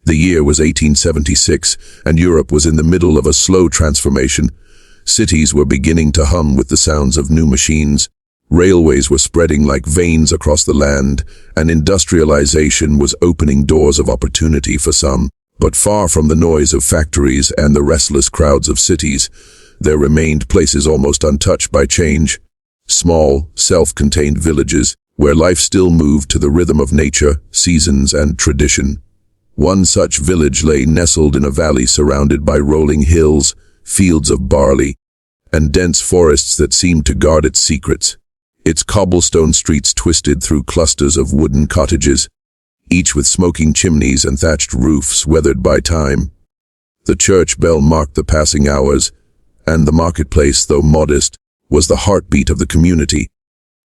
The year was 1876, and Europe was in the middle of a slow transformation. Cities were beginning to hum with the sounds of new machines. Railways were spreading like veins across the land, and industrialization was opening doors of opportunity for some. But far from the noise of factories and the restless crowds of cities, there remained places almost untouched by change. Small, self-contained villages, where life still moved to the rhythm of nature, seasons, and tradition. One such village lay nestled in a valley surrounded by rolling hills, fields of barley, and dense forests that seemed to guard its secrets. Its cobblestone streets twisted through clusters of wooden cottages, each with smoking chimneys and thatched roofs weathered by time. The church bell marked the passing hours, and the marketplace, though modest, was the heartbeat of the community.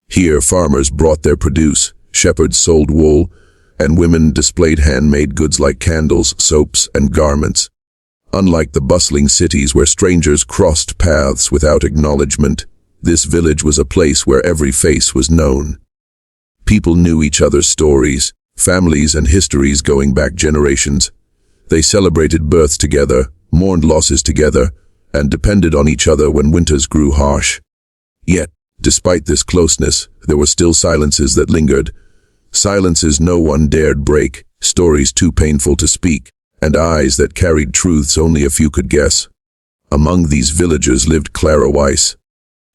Here farmers brought their produce, shepherds sold wool, and women displayed handmade goods like candles, soaps, and garments. Unlike the bustling cities where strangers crossed paths without acknowledgement, this village was a place where every face was known. People knew each other's stories, families and histories going back generations. They celebrated births together, mourned losses together, and depended on each other when winters grew harsh. Yet, despite this closeness, there were still silences that lingered. Silences no one dared break, stories too painful to speak, and eyes that carried truths only a few could guess. Among these villagers lived Clara Weiss.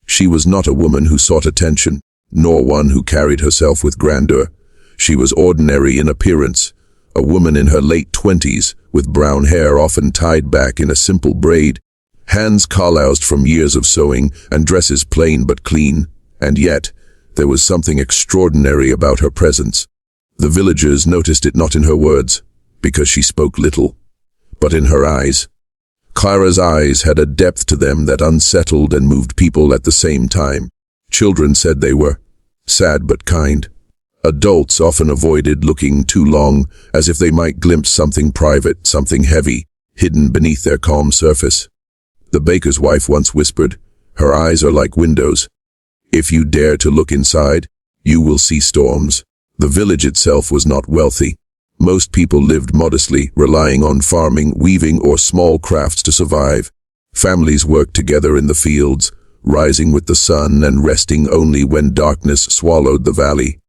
She was not a woman who sought attention, nor one who carried herself with grandeur. She was ordinary in appearance, a woman in her late 20s, with brown hair often tied back in a simple braid, hands calloused from years of sewing, and dresses plain but clean. And yet, there was something extraordinary about her presence. The villagers noticed it not in her words, because she spoke little, but in her eyes. Clara's eyes had a depth to them that unsettled and moved people at the same time. Children said they were sad but kind. Adults often avoided looking too long, as if they might glimpse something private, something heavy, hidden beneath their calm surface. The baker's wife once whispered, "Her eyes are like windows. If you dare to look inside, you will see storms." The village itself was not wealthy. Most people lived modestly, relying on farming, weaving, or small crafts to survive. Families worked together in the fields, rising with the sun and resting only when darkness swallowed the valley.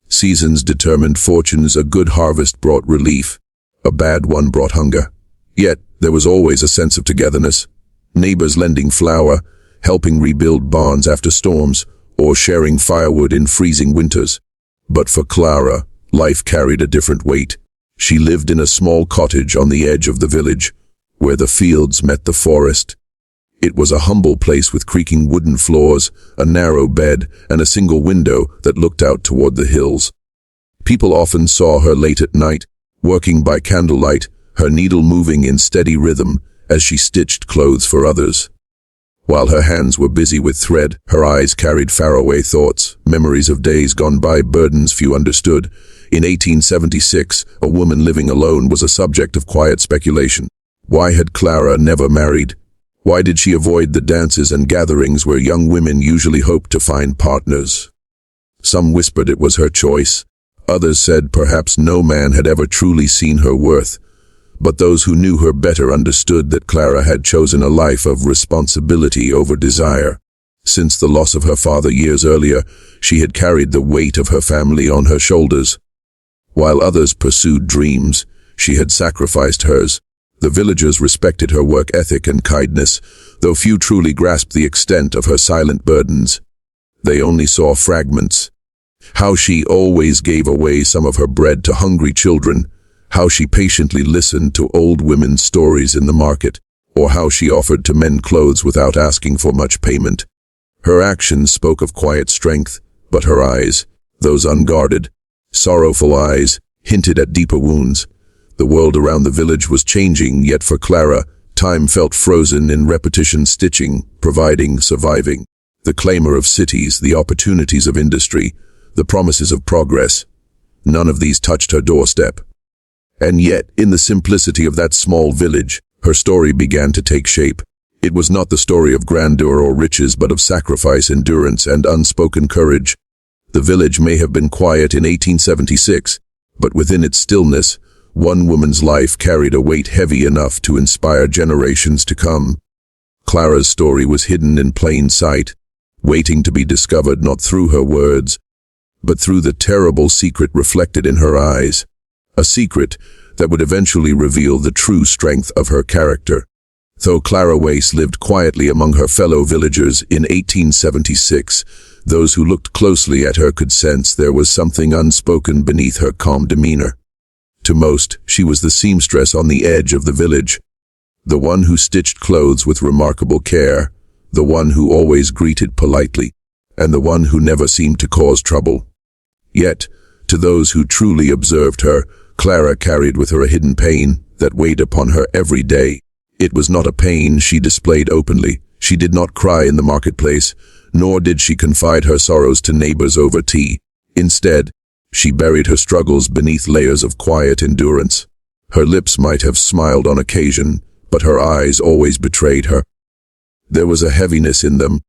Seasons determined fortunes. A good harvest brought relief. A bad one brought hunger. Yet, there was always a sense of togetherness. Neighbors lending flour, helping rebuild barns after storms, or sharing firewood in freezing winters. But for Clara, life carried a different weight. She lived in a small cottage on the edge of the village, where the fields met the forest. It was a humble place with creaking wooden floors, a narrow bed, and a single window that looked out toward the hills. People often saw her late at night, working by candlelight, her needle moving in steady rhythm as she stitched clothes for others. While her hands were busy with thread, her eyes carried faraway thoughts, memories of days gone by, burdens few understood. In 1876, a woman living alone was a subject of quiet speculation. Why had Clara never married? Why did she avoid the dances and gatherings where young women usually hoped to find partners? Some whispered it was her choice. Others said perhaps no man had ever truly seen her worth. But those who knew her better understood that Clara had chosen a life of responsibility over desire. Since the loss of her father years earlier, she had carried the weight of her family on her shoulders. While others pursued dreams, she had sacrificed hers. The villagers respected her work ethic and kindness, though few truly grasped the extent of her silent burdens. They only saw fragments. How she always gave away some of her bread to hungry children, how she patiently listened to old women's stories in the market, or how she offered to mend clothes without asking for much payment. Her actions spoke of quiet strength, but her eyes, those unguarded, sorrowful eyes, hinted at deeper wounds. The world around the village was changing, yet for Clara, time felt frozen in repetition, stitching, providing, surviving. The clamor of cities, the opportunities of industry, the promises of progress. None of these touched her doorstep. And yet, in the simplicity of that small village, her story began to take shape. It was not the story of grandeur or riches, but of sacrifice, endurance, and unspoken courage. The village may have been quiet in 1876, but within its stillness, one woman's life carried a weight heavy enough to inspire generations to come. Clara's story was hidden in plain sight, waiting to be discovered not through her words, but through the terrible secret reflected in her eyes, a secret that would eventually reveal the true strength of her character. Though Clara Wace lived quietly among her fellow villagers in 1876, those who looked closely at her could sense there was something unspoken beneath her calm demeanor. To most, she was the seamstress on the edge of the village, the one who stitched clothes with remarkable care, the one who always greeted politely, and the one who never seemed to cause trouble. Yet, to those who truly observed her, Clara carried with her a hidden pain that weighed upon her every day. It was not a pain she displayed openly. She did not cry in the marketplace, nor did she confide her sorrows to neighbors over tea. Instead, she buried her struggles beneath layers of quiet endurance. Her lips might have smiled on occasion, but her eyes always betrayed her. There was a heaviness in them,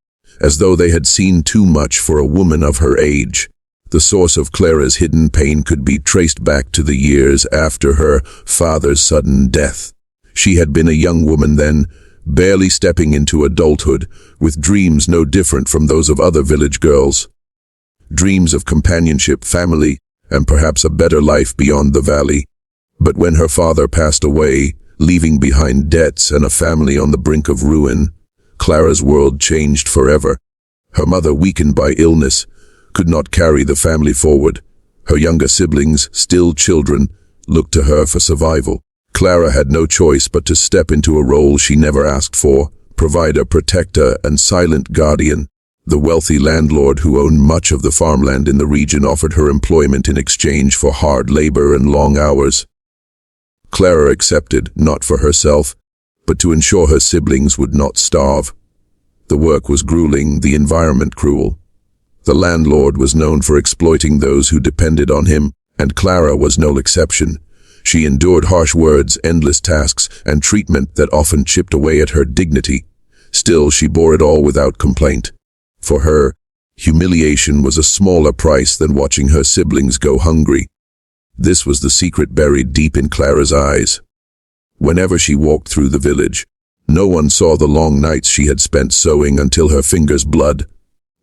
as though they had seen too much for a woman of her age. The source of Clara's hidden pain could be traced back to the years after her father's sudden death. She had been a young woman then, barely stepping into adulthood, with dreams no different from those of other village girls. Dreams of companionship, family, and perhaps a better life beyond the valley. But when her father passed away, leaving behind debts and a family on the brink of ruin, Clara's world changed forever. Her mother, weakened by illness, could not carry the family forward. Her younger siblings, still children, looked to her for survival. Clara had no choice but to step into a role she never asked for, provider, protector, and silent guardian. The wealthy landlord who owned much of the farmland in the region offered her employment in exchange for hard labor and long hours. Clara accepted, not for herself, but to ensure her siblings would not starve. The work was grueling, the environment cruel. The landlord was known for exploiting those who depended on him, and Clara was no exception. She endured harsh words, endless tasks, and treatment that often chipped away at her dignity. Still, she bore it all without complaint. For her, humiliation was a smaller price than watching her siblings go hungry. This was the secret buried deep in Clara's eyes. Whenever she walked through the village, no one saw the long nights she had spent sewing until her fingers bled.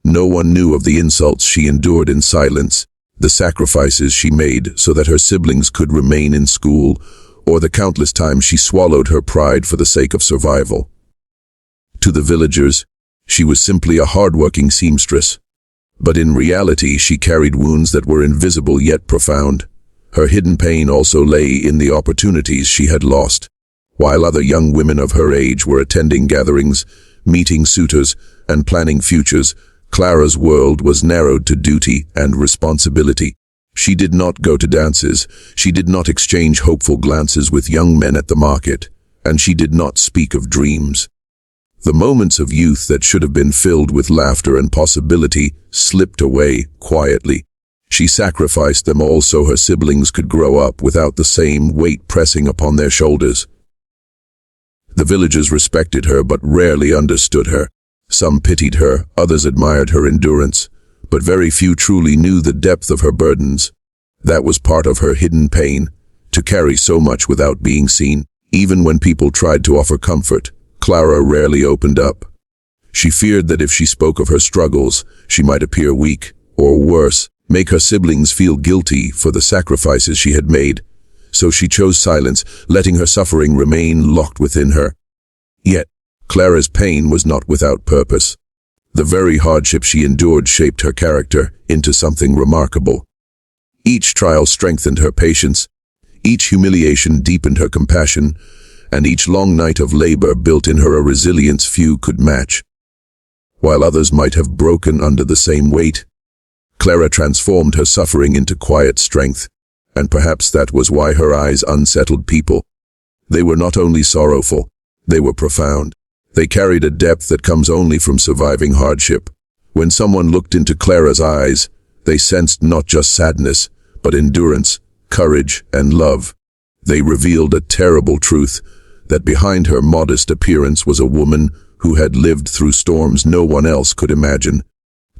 No one knew of the insults she endured in silence, the sacrifices she made so that her siblings could remain in school, or the countless times she swallowed her pride for the sake of survival. To the villagers, she was simply a hard-working seamstress. But in reality, she carried wounds that were invisible yet profound. Her hidden pain also lay in the opportunities she had lost. While other young women of her age were attending gatherings, meeting suitors, and planning futures, Clara's world was narrowed to duty and responsibility. She did not go to dances, she did not exchange hopeful glances with young men at the market, and she did not speak of dreams. The moments of youth that should have been filled with laughter and possibility slipped away quietly. She sacrificed them all so her siblings could grow up without the same weight pressing upon their shoulders. The villagers respected her but rarely understood her. Some pitied her, others admired her endurance, but very few truly knew the depth of her burdens. That was part of her hidden pain, to carry so much without being seen. Even when people tried to offer comfort, Clara rarely opened up. She feared that if she spoke of her struggles, she might appear weak, or worse, make her siblings feel guilty for the sacrifices she had made. So she chose silence, letting her suffering remain locked within her. Yet, Clara's pain was not without purpose. The very hardship she endured shaped her character into something remarkable. Each trial strengthened her patience, each humiliation deepened her compassion, and each long night of labor built in her a resilience few could match. While others might have broken under the same weight, Clara transformed her suffering into quiet strength, and perhaps that was why her eyes unsettled people. They were not only sorrowful, they were profound. They carried a depth that comes only from surviving hardship. When someone looked into Clara's eyes, they sensed not just sadness, but endurance, courage, and love. They revealed a terrible truth, that behind her modest appearance was a woman who had lived through storms no one else could imagine.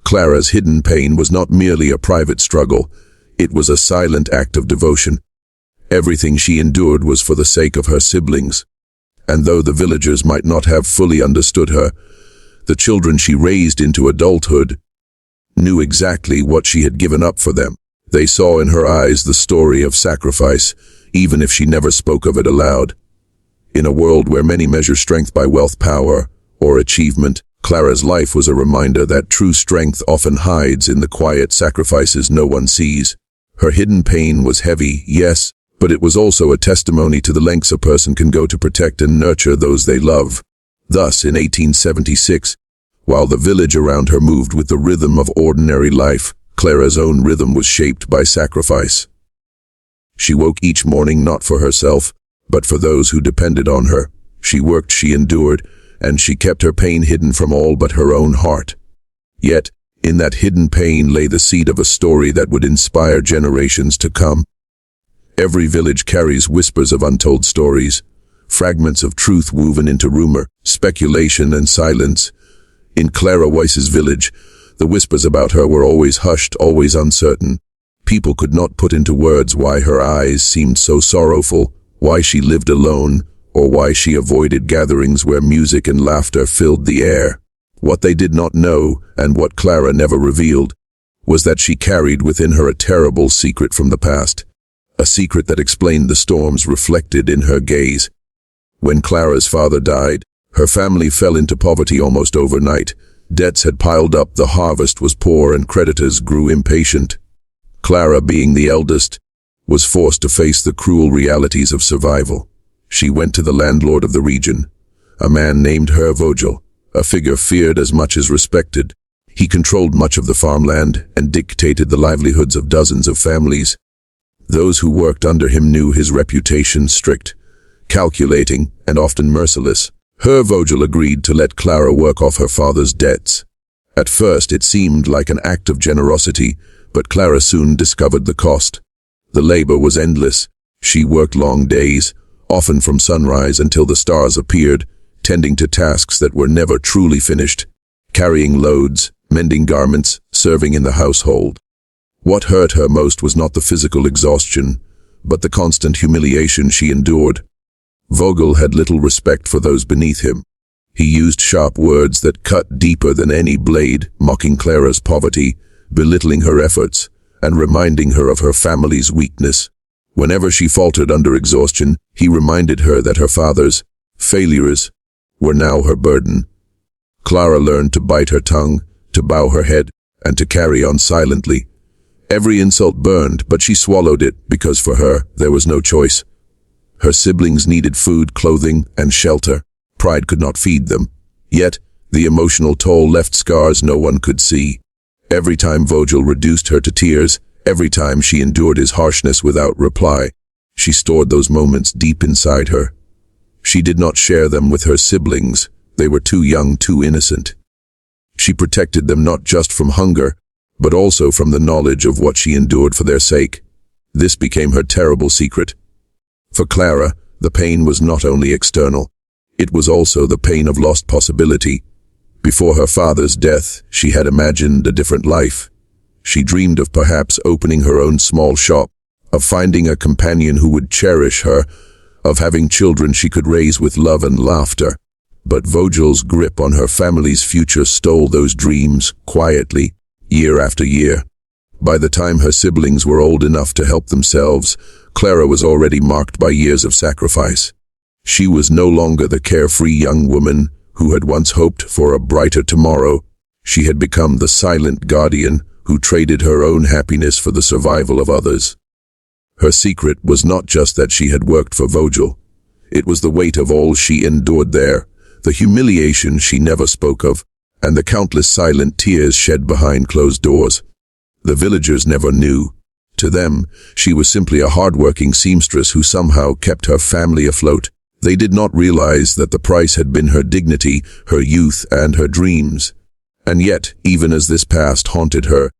Clara's hidden pain was not merely a private struggle, it was a silent act of devotion. Everything she endured was for the sake of her siblings. And though the villagers might not have fully understood her, the children she raised into adulthood knew exactly what she had given up for them. They saw in her eyes the story of sacrifice, even if she never spoke of it aloud. In a world where many measure strength by wealth, power, or achievement, Clara's life was a reminder that true strength often hides in the quiet sacrifices no one sees. Her hidden pain was heavy, yes, but it was also a testimony to the lengths a person can go to protect and nurture those they love. Thus, in 1876, while the village around her moved with the rhythm of ordinary life, Clara's own rhythm was shaped by sacrifice. She woke each morning not for herself, but for those who depended on her. She worked, she endured, and she kept her pain hidden from all but her own heart. Yet, in that hidden pain lay the seed of a story that would inspire generations to come. Every village carries whispers of untold stories, fragments of truth woven into rumor, speculation, and silence. In Clara Weiss's village, the whispers about her were always hushed, always uncertain. People could not put into words why her eyes seemed so sorrowful, why she lived alone, or why she avoided gatherings where music and laughter filled the air. What they did not know, and what Clara never revealed, was that she carried within her a terrible secret from the past, a secret that explained the storms reflected in her gaze. When Clara's father died, her family fell into poverty almost overnight. Debts had piled up, the harvest was poor, and creditors grew impatient. Clara, being the eldest, was forced to face the cruel realities of survival. She went to the landlord of the region, a man named Herr Vogel, a figure feared as much as respected. He controlled much of the farmland and dictated the livelihoods of dozens of families. Those who worked under him knew his reputation: strict, calculating, and often merciless. Herr Vogel agreed to let Clara work off her father's debts. At first it seemed like an act of generosity, but Clara soon discovered the cost. The labor was endless. She worked long days, often from sunrise until the stars appeared, tending to tasks that were never truly finished, carrying loads, mending garments, serving in the household. What hurt her most was not the physical exhaustion, but the constant humiliation she endured. Vogel had little respect for those beneath him. He used sharp words that cut deeper than any blade, mocking Clara's poverty, belittling her efforts, and reminding her of her family's weakness. Whenever she faltered under exhaustion, he reminded her that her father's failures were now her burden. Clara learned to bite her tongue, to bow her head, and to carry on silently. Every insult burned, but she swallowed it because for her there was no choice. Her siblings needed food, clothing, and shelter. Pride could not feed them. Yet, the emotional toll left scars no one could see. Every time Vogel reduced her to tears, every time she endured his harshness without reply, she stored those moments deep inside her. She did not share them with her siblings. They were too young, too innocent. She protected them not just from hunger, but also from the knowledge of what she endured for their sake. This became her terrible secret. For Clara, the pain was not only external, it was also the pain of lost possibility. Before her father's death, she had imagined a different life. She dreamed of perhaps opening her own small shop, of finding a companion who would cherish her, of having children she could raise with love and laughter. But Vogel's grip on her family's future stole those dreams quietly, year after year. By the time her siblings were old enough to help themselves, Clara was already marked by years of sacrifice. She was no longer the carefree young woman who had once hoped for a brighter tomorrow. She had become the silent guardian who traded her own happiness for the survival of others. Her secret was not just that she had worked for Vogel. It was the weight of all she endured there, the humiliation she never spoke of, and the countless silent tears shed behind closed doors. The villagers never knew. To them, she was simply a hard-working seamstress who somehow kept her family afloat. They did not realize that the price had been her dignity, her youth, and her dreams. And yet, even as this past haunted her,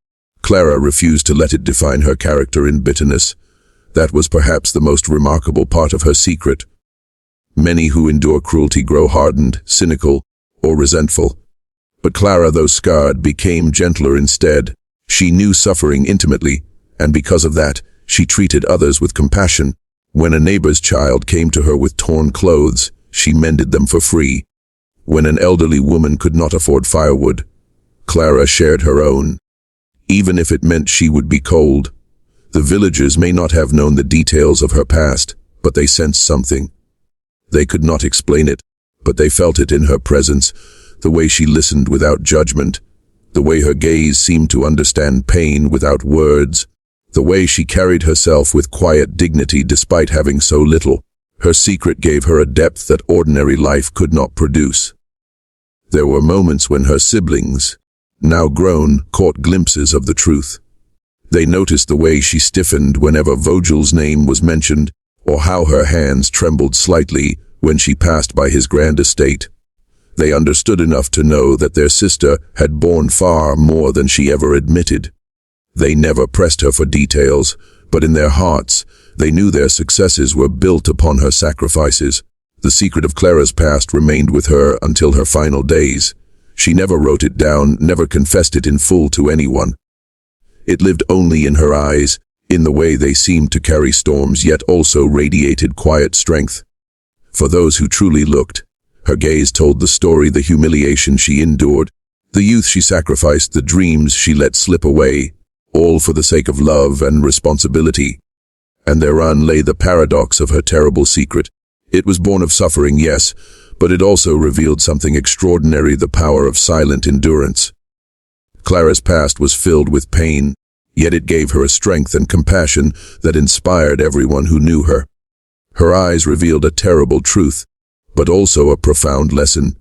Clara refused to let it define her character in bitterness. That was perhaps the most remarkable part of her secret. Many who endure cruelty grow hardened, cynical, or resentful. But Clara, though scarred, became gentler instead. She knew suffering intimately, and because of that, she treated others with compassion. When a neighbor's child came to her with torn clothes, she mended them for free. When an elderly woman could not afford firewood, Clara shared her own, even if it meant she would be cold. The villagers may not have known the details of her past, but they sensed something. They could not explain it, but they felt it in her presence, the way she listened without judgment, the way her gaze seemed to understand pain without words, the way she carried herself with quiet dignity despite having so little. Her secret gave her a depth that ordinary life could not produce. There were moments when her siblings, now grown, caught glimpses of the truth. They noticed the way she stiffened whenever Vogel's name was mentioned, or how her hands trembled slightly when she passed by his grand estate. They understood enough to know that their sister had borne far more than she ever admitted. They never pressed her for details, but in their hearts, they knew their successes were built upon her sacrifices. The secret of Clara's past remained with her until her final days. She never wrote it down, never confessed it in full to anyone. It lived only in her eyes, in the way they seemed to carry storms yet also radiated quiet strength. For those who truly looked, her gaze told the story, the humiliation she endured, the youth she sacrificed, the dreams she let slip away, all for the sake of love and responsibility. And therein lay the paradox of her terrible secret. It was born of suffering, yes, but it also revealed something extraordinary, the power of silent endurance. Clara's past was filled with pain, yet it gave her a strength and compassion that inspired everyone who knew her. Her eyes revealed a terrible truth, but also a profound lesson,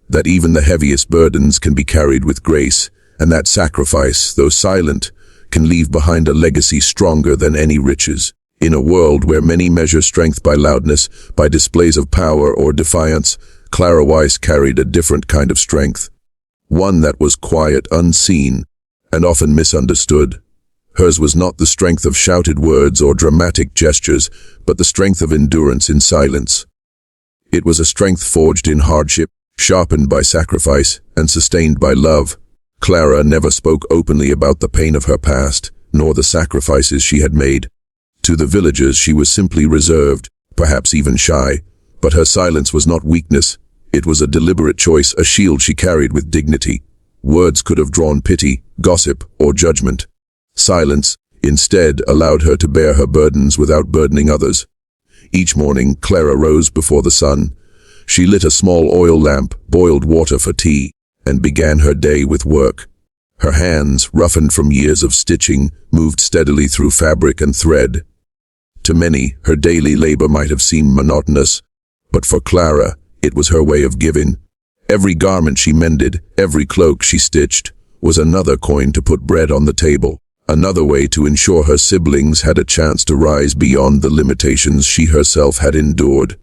that even the heaviest burdens can be carried with grace, and that sacrifice, though silent, can leave behind a legacy stronger than any riches. In a world where many measure strength by loudness, by displays of power or defiance, Clara Weiss carried a different kind of strength. One that was quiet, unseen, and often misunderstood. Hers was not the strength of shouted words or dramatic gestures, but the strength of endurance in silence. It was a strength forged in hardship, sharpened by sacrifice, and sustained by love. Clara never spoke openly about the pain of her past, nor the sacrifices she had made. To the villagers she was simply reserved, perhaps even shy, but her silence was not weakness. It was a deliberate choice, a shield she carried with dignity. Words could have drawn pity, gossip, or judgment. Silence, instead, allowed her to bear her burdens without burdening others. Each morning, Clara rose before the sun. She lit a small oil lamp, boiled water for tea, and began her day with work. Her hands, roughened from years of stitching, moved steadily through fabric and thread. To many, her daily labor might have seemed monotonous, but for Clara, it was her way of giving. Every garment she mended, every cloak she stitched, was another coin to put bread on the table, another way to ensure her siblings had a chance to rise beyond the limitations she herself had endured.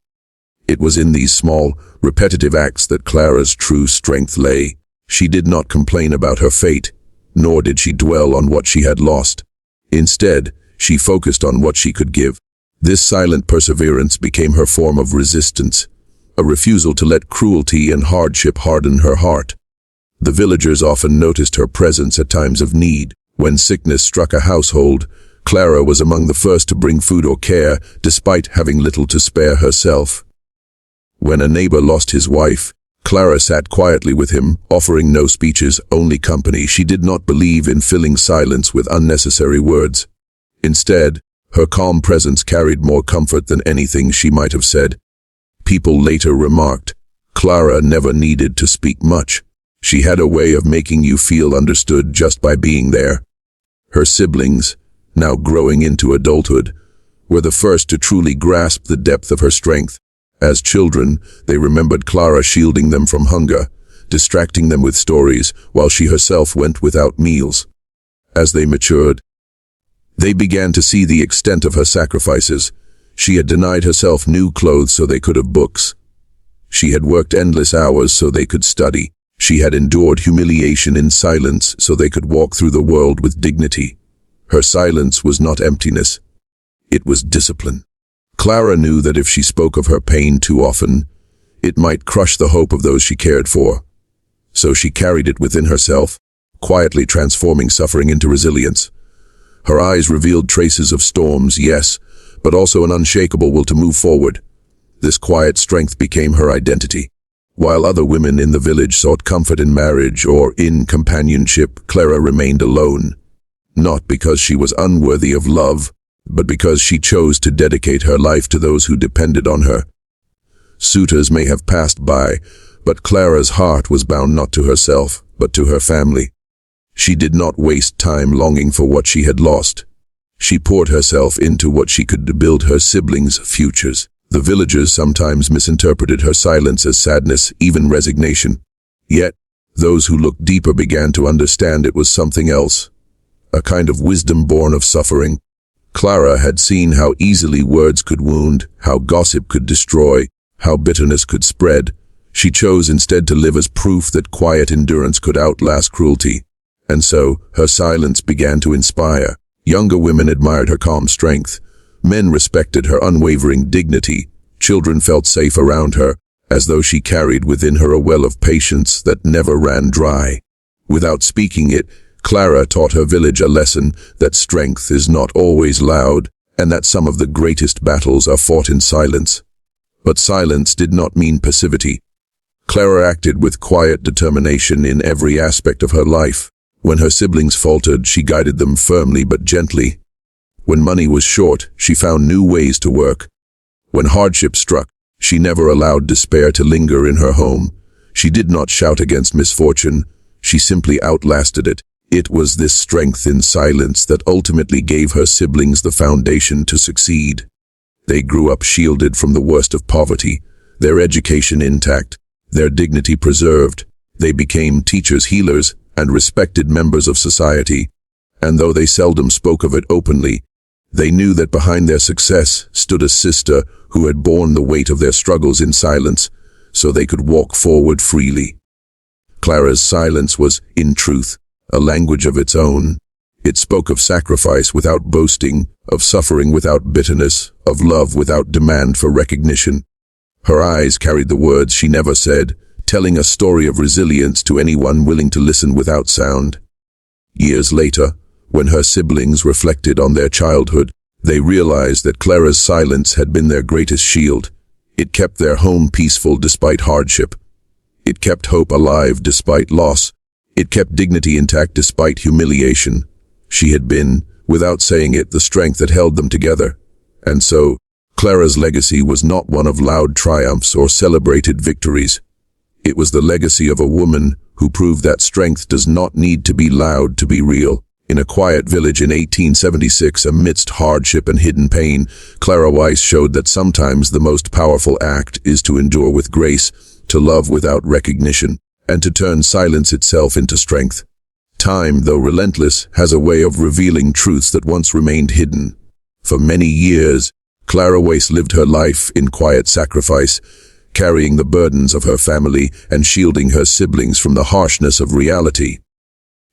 It was in these small, repetitive acts that Clara's true strength lay. She did not complain about her fate, nor did she dwell on what she had lost. Instead, she focused on what she could give. This silent perseverance became her form of resistance, a refusal to let cruelty and hardship harden her heart. The villagers often noticed her presence at times of need. When sickness struck a household, Clara was among the first to bring food or care, despite having little to spare herself. When a neighbor lost his wife, Clara sat quietly with him, offering no speeches, only company. She did not believe in filling silence with unnecessary words. Instead, her calm presence carried more comfort than anything she might have said. People later remarked, Clara never needed to speak much. She had a way of making you feel understood just by being there. Her siblings, now growing into adulthood, were the first to truly grasp the depth of her strength. As children, they remembered Clara shielding them from hunger, distracting them with stories, while she herself went without meals. As they matured, they began to see the extent of her sacrifices. She had denied herself new clothes so they could have books. She had worked endless hours so they could study. She had endured humiliation in silence so they could walk through the world with dignity. Her silence was not emptiness. It was discipline. Clara knew that if she spoke of her pain too often, it might crush the hope of those she cared for. So she carried it within herself, quietly transforming suffering into resilience. Her eyes revealed traces of storms, yes, but also an unshakable will to move forward. This quiet strength became her identity. While other women in the village sought comfort in marriage or in companionship, Clara remained alone. Not because she was unworthy of love, but because she chose to dedicate her life to those who depended on her. Suitors may have passed by, but Clara's heart was bound not to herself, but to her family. She did not waste time longing for what she had lost. She poured herself into what she could build her siblings' futures. The villagers sometimes misinterpreted her silence as sadness, even resignation. Yet, those who looked deeper began to understand it was something else, a kind of wisdom born of suffering. Clara had seen how easily words could wound, how gossip could destroy, how bitterness could spread. She chose instead to live as proof that quiet endurance could outlast cruelty. And so, her silence began to inspire. Younger women admired her calm strength. Men respected her unwavering dignity. Children felt safe around her, as though she carried within her a well of patience that never ran dry. Without speaking it, Clara taught her village a lesson that strength is not always loud, and that some of the greatest battles are fought in silence. But silence did not mean passivity. Clara acted with quiet determination in every aspect of her life. When her siblings faltered, she guided them firmly but gently. When money was short, she found new ways to work. When hardship struck, she never allowed despair to linger in her home. She did not shout against misfortune. She simply outlasted it. It was this strength in silence that ultimately gave her siblings the foundation to succeed. They grew up shielded from the worst of poverty, their education intact, their dignity preserved. They became teachers, healers, and respected members of society. And though they seldom spoke of it openly, they knew that behind their success stood a sister who had borne the weight of their struggles in silence, so they could walk forward freely. Clara's silence was, in truth, a language of its own. It spoke of sacrifice without boasting, of suffering without bitterness, of love without demand for recognition. Her eyes carried the words she never said, telling a story of resilience to anyone willing to listen without sound. Years later, when her siblings reflected on their childhood, they realized that Clara's silence had been their greatest shield. It kept their home peaceful despite hardship. It kept hope alive despite loss. It kept dignity intact despite humiliation. She had been, without saying it, the strength that held them together. And so, Clara's legacy was not one of loud triumphs or celebrated victories. It was the legacy of a woman who proved that strength does not need to be loud to be real. In a quiet village in 1876, amidst hardship and hidden pain, Clara Weiss showed that sometimes the most powerful act is to endure with grace, to love without recognition, and to turn silence itself into strength. Time, though relentless, has a way of revealing truths that once remained hidden. For many years, Clara Weiss lived her life in quiet sacrifice, carrying the burdens of her family and shielding her siblings from the harshness of reality.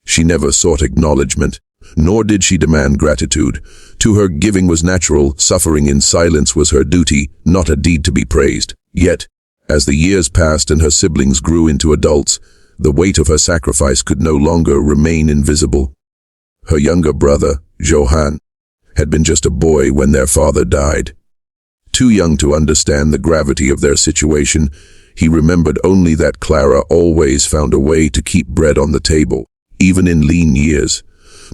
She never sought acknowledgement, nor did she demand gratitude. To her, giving was natural, suffering in silence was her duty, not a deed to be praised. Yet, as the years passed and her siblings grew into adults, the weight of her sacrifice could no longer remain invisible. Her younger brother, Johann, had been just a boy when their father died. Too young to understand the gravity of their situation, he remembered only that Clara always found a way to keep bread on the table, even in lean years.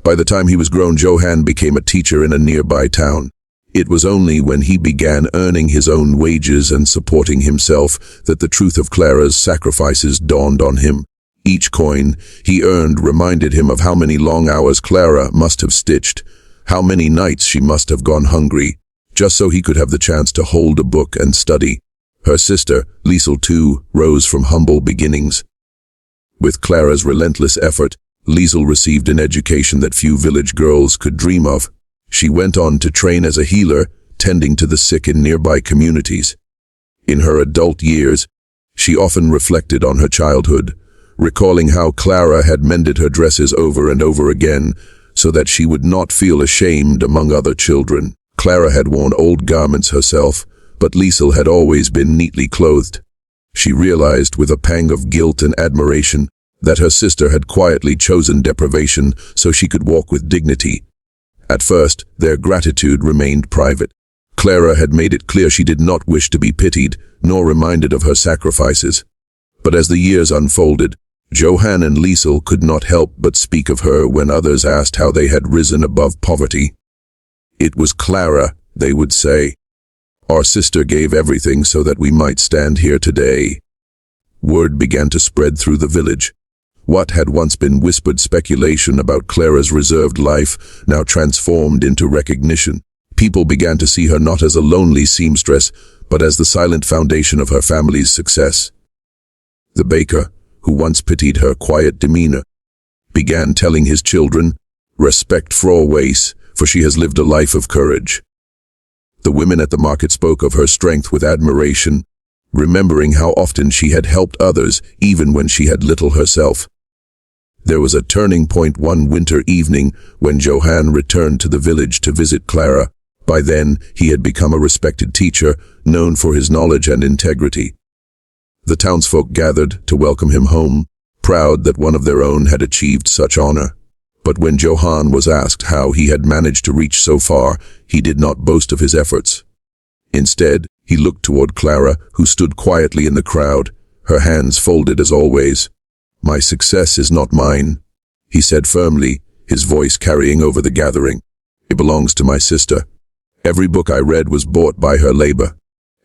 By the time he was grown, Johann became a teacher in a nearby town. It was only when he began earning his own wages and supporting himself that the truth of Clara's sacrifices dawned on him. Each coin he earned reminded him of how many long hours Clara must have stitched, how many nights she must have gone hungry, just so he could have the chance to hold a book and study. Her sister, Liesel, too, rose from humble beginnings. With Clara's relentless effort, Liesel received an education that few village girls could dream of. She went on to train as a healer, tending to the sick in nearby communities. In her adult years, she often reflected on her childhood, recalling how Clara had mended her dresses over and over again so that she would not feel ashamed among other children. Clara had worn old garments herself, but Liesel had always been neatly clothed. She realized with a pang of guilt and admiration that her sister had quietly chosen deprivation so she could walk with dignity. At first, their gratitude remained private. Clara had made it clear she did not wish to be pitied, nor reminded of her sacrifices. But as the years unfolded, Johann and Liesel could not help but speak of her when others asked how they had risen above poverty. "It was Clara," they would say. "Our sister gave everything so that we might stand here today." Word began to spread through the village. What had once been whispered speculation about Clara's reserved life now transformed into recognition. People began to see her not as a lonely seamstress, but as the silent foundation of her family's success. The baker, who once pitied her quiet demeanor, began telling his children, "Respect Frau Weiss, for she has lived a life of courage." The women at the market spoke of her strength with admiration, remembering how often she had helped others even when she had little herself. There was a turning point one winter evening when Johann returned to the village to visit Clara. By then, he had become a respected teacher, known for his knowledge and integrity. The townsfolk gathered to welcome him home, proud that one of their own had achieved such honor. But when Johann was asked how he had managed to reach so far, he did not boast of his efforts. Instead, he looked toward Clara, who stood quietly in the crowd, her hands folded as always. "My success is not mine," he said firmly, his voice carrying over the gathering. "It belongs to my sister. Every book I read was bought by her labor.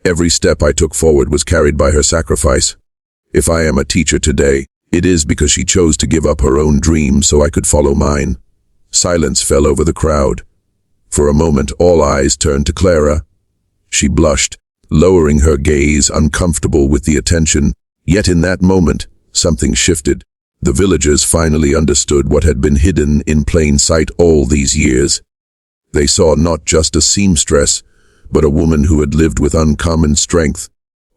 Every step I took forward was carried by her sacrifice. If I am a teacher today, it is because she chose to give up her own dream so I could follow mine." Silence fell over the crowd. For a moment, all eyes turned to Clara. She blushed, lowering her gaze, uncomfortable with the attention. Yet in that moment, something shifted. The villagers finally understood what had been hidden in plain sight all these years. They saw not just a seamstress, but a woman who had lived with uncommon strength,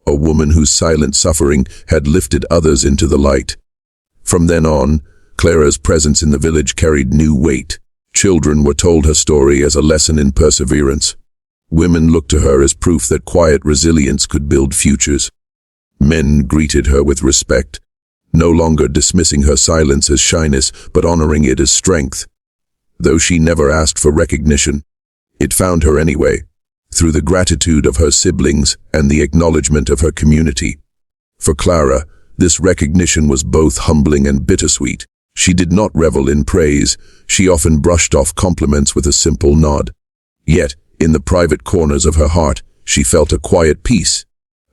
a woman whose silent suffering had lifted others into the light. From then on, Clara's presence in the village carried new weight. Children were told her story as a lesson in perseverance. Women looked to her as proof that quiet resilience could build futures. Men greeted her with respect, no longer dismissing her silence as shyness, but honoring it as strength. Though she never asked for recognition, it found her anyway, through the gratitude of her siblings and the acknowledgement of her community. For Clara, this recognition was both humbling and bittersweet. She did not revel in praise. She often brushed off compliments with a simple nod. Yet, in the private corners of her heart, she felt a quiet peace.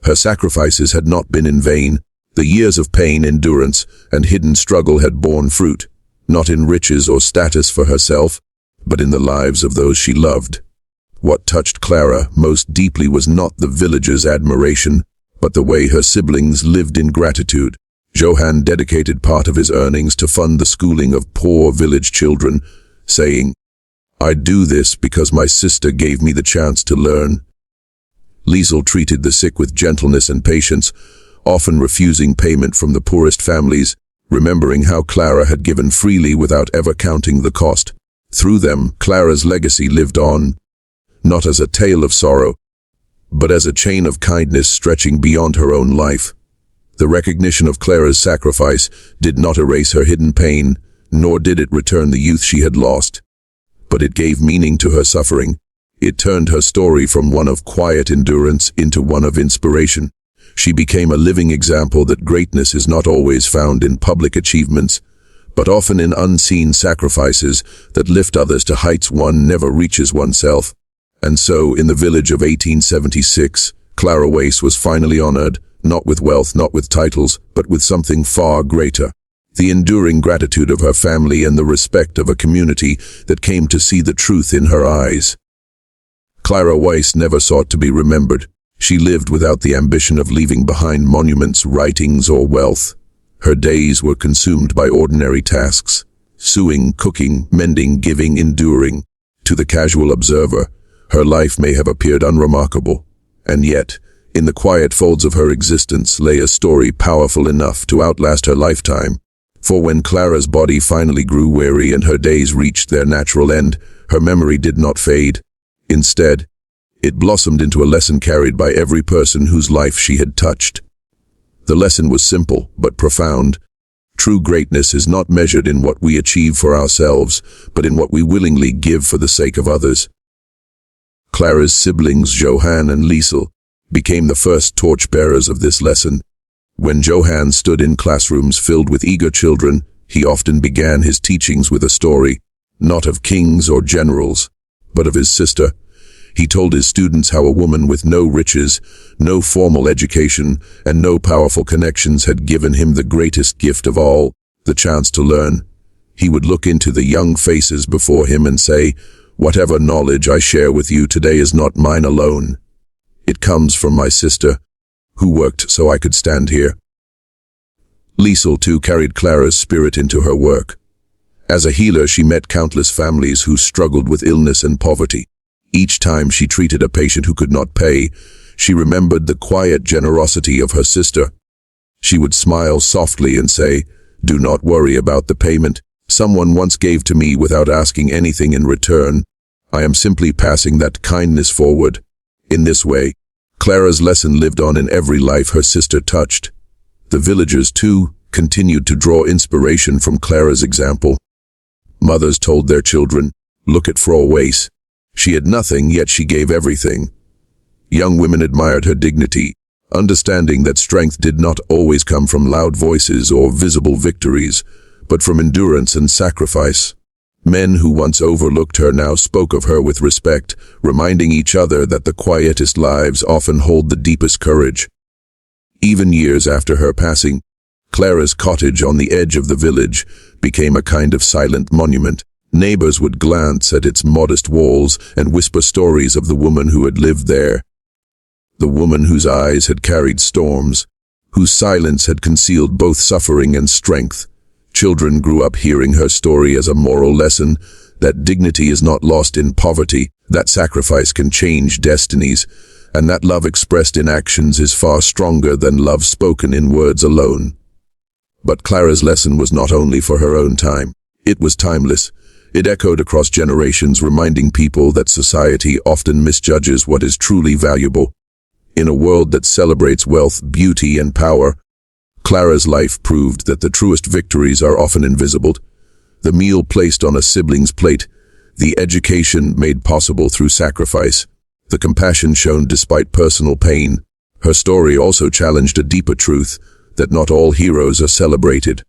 Her sacrifices had not been in vain. The years of pain, endurance, and hidden struggle had borne fruit, not in riches or status for herself, but in the lives of those she loved. What touched Clara most deeply was not the villagers' admiration, but the way her siblings lived in gratitude. Johann dedicated part of his earnings to fund the schooling of poor village children, saying, "I do this because my sister gave me the chance to learn." Liesel treated the sick with gentleness and patience, often refusing payment from the poorest families, remembering how Clara had given freely without ever counting the cost. Through them, Clara's legacy lived on, not as a tale of sorrow, but as a chain of kindness stretching beyond her own life. The recognition of Clara's sacrifice did not erase her hidden pain, nor did it return the youth she had lost. But it gave meaning to her suffering. It turned her story from one of quiet endurance into one of inspiration. She became a living example that greatness is not always found in public achievements, but often in unseen sacrifices that lift others to heights one never reaches oneself. And so, in the village of 1876, Clara Weiss was finally honored, not with wealth, not with titles, but with something far greater. The enduring gratitude of her family and the respect of a community that came to see the truth in her eyes. Clara Weiss never sought to be remembered. She lived without the ambition of leaving behind monuments, writings, or wealth. Her days were consumed by ordinary tasks: sewing, cooking, mending, giving, enduring. To the casual observer, her life may have appeared unremarkable, and yet, in the quiet folds of her existence lay a story powerful enough to outlast her lifetime. For when Clara's body finally grew weary and her days reached their natural end, her memory did not fade. Instead, it blossomed into a lesson carried by every person whose life she had touched. The lesson was simple but profound. True greatness is not measured in what we achieve for ourselves, but in what we willingly give for the sake of others. Clara's siblings, Johann and Liesel, became the first torchbearers of this lesson. When Johann stood in classrooms filled with eager children, he often began his teachings with a story, not of kings or generals, but of his sister. He told his students how a woman with no riches, no formal education, and no powerful connections had given him the greatest gift of all, the chance to learn. He would look into the young faces before him and say, "Whatever knowledge I share with you today is not mine alone. It comes from my sister, who worked so I could stand here." Liesel, too, carried Clara's spirit into her work. As a healer, she met countless families who struggled with illness and poverty. Each time she treated a patient who could not pay, she remembered the quiet generosity of her sister. She would smile softly and say, "Do not worry about the payment. Someone once gave to me without asking anything in return. I am simply passing that kindness forward." In this way, Clara's lesson lived on in every life her sister touched. The villagers, too, continued to draw inspiration from Clara's example. Mothers told their children, "Look at Frau Weiss. She had nothing, yet she gave everything." Young women admired her dignity, understanding that strength did not always come from loud voices or visible victories, but from endurance and sacrifice. Men who once overlooked her now spoke of her with respect, reminding each other that the quietest lives often hold the deepest courage. Even years after her passing, Clara's cottage on the edge of the village became a kind of silent monument. Neighbors would glance at its modest walls and whisper stories of the woman who had lived there. The woman whose eyes had carried storms, whose silence had concealed both suffering and strength. Children grew up hearing her story as a moral lesson, that dignity is not lost in poverty, that sacrifice can change destinies, and that love expressed in actions is far stronger than love spoken in words alone. But Clara's lesson was not only for her own time. It was timeless. It echoed across generations, reminding people that society often misjudges what is truly valuable. In a world that celebrates wealth, beauty, and power, Clara's life proved that the truest victories are often invisible. The meal placed on a sibling's plate, the education made possible through sacrifice, the compassion shown despite personal pain. Her story also challenged a deeper truth, that not all heroes are celebrated.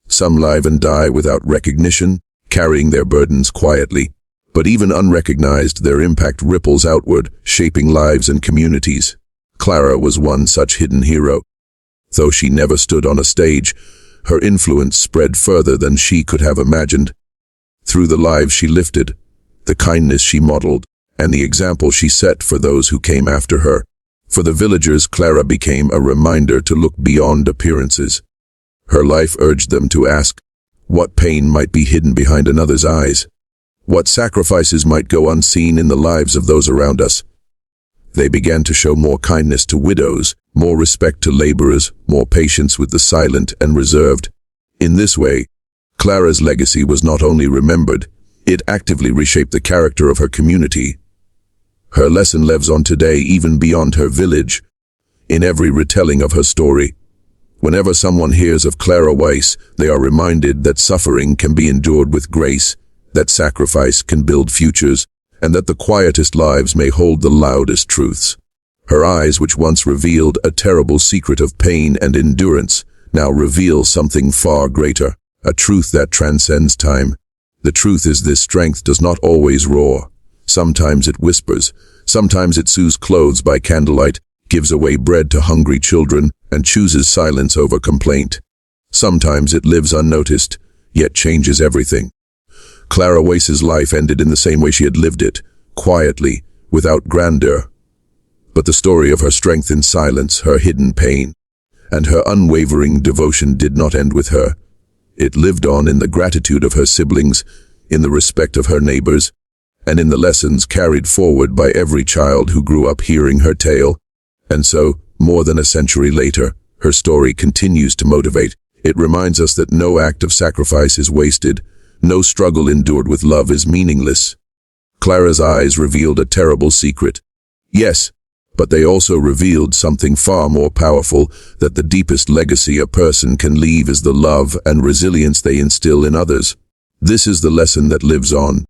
Some live and die without recognition, carrying their burdens quietly. But even unrecognized, their impact ripples outward, shaping lives and communities. Clara was one such hidden hero. Though she never stood on a stage, her influence spread further than she could have imagined. Through the lives she lifted, the kindness she modeled, and the example she set for those who came after her. For the villagers, Clara became a reminder to look beyond appearances. Her life urged them to ask, what pain might be hidden behind another's eyes? What sacrifices might go unseen in the lives of those around us? They began to show more kindness to widows, more respect to laborers, more patience with the silent and reserved. In this way, Clara's legacy was not only remembered, it actively reshaped the character of her community. Her lesson lives on today, even beyond her village, in every retelling of her story. Whenever someone hears of Clara Weiss, they are reminded that suffering can be endured with grace, that sacrifice can build futures, and that the quietest lives may hold the loudest truths. Her eyes, which once revealed a terrible secret of pain and endurance, now reveal something far greater, a truth that transcends time. The truth is this: strength does not always roar. Sometimes it whispers, sometimes it sews clothes by candlelight, gives away bread to hungry children, and chooses silence over complaint. Sometimes it lives unnoticed, yet changes everything. Clara Weiss's life ended in the same way she had lived it, quietly, without grandeur. But the story of her strength in silence, her hidden pain, and her unwavering devotion did not end with her. It lived on in the gratitude of her siblings, in the respect of her neighbors, and in the lessons carried forward by every child who grew up hearing her tale. And so, more than a century later, her story continues to motivate. It reminds us that no act of sacrifice is wasted, no struggle endured with love is meaningless. Clara's eyes revealed a terrible secret. Yes, but they also revealed something far more powerful, that the deepest legacy a person can leave is the love and resilience they instill in others. This is the lesson that lives on,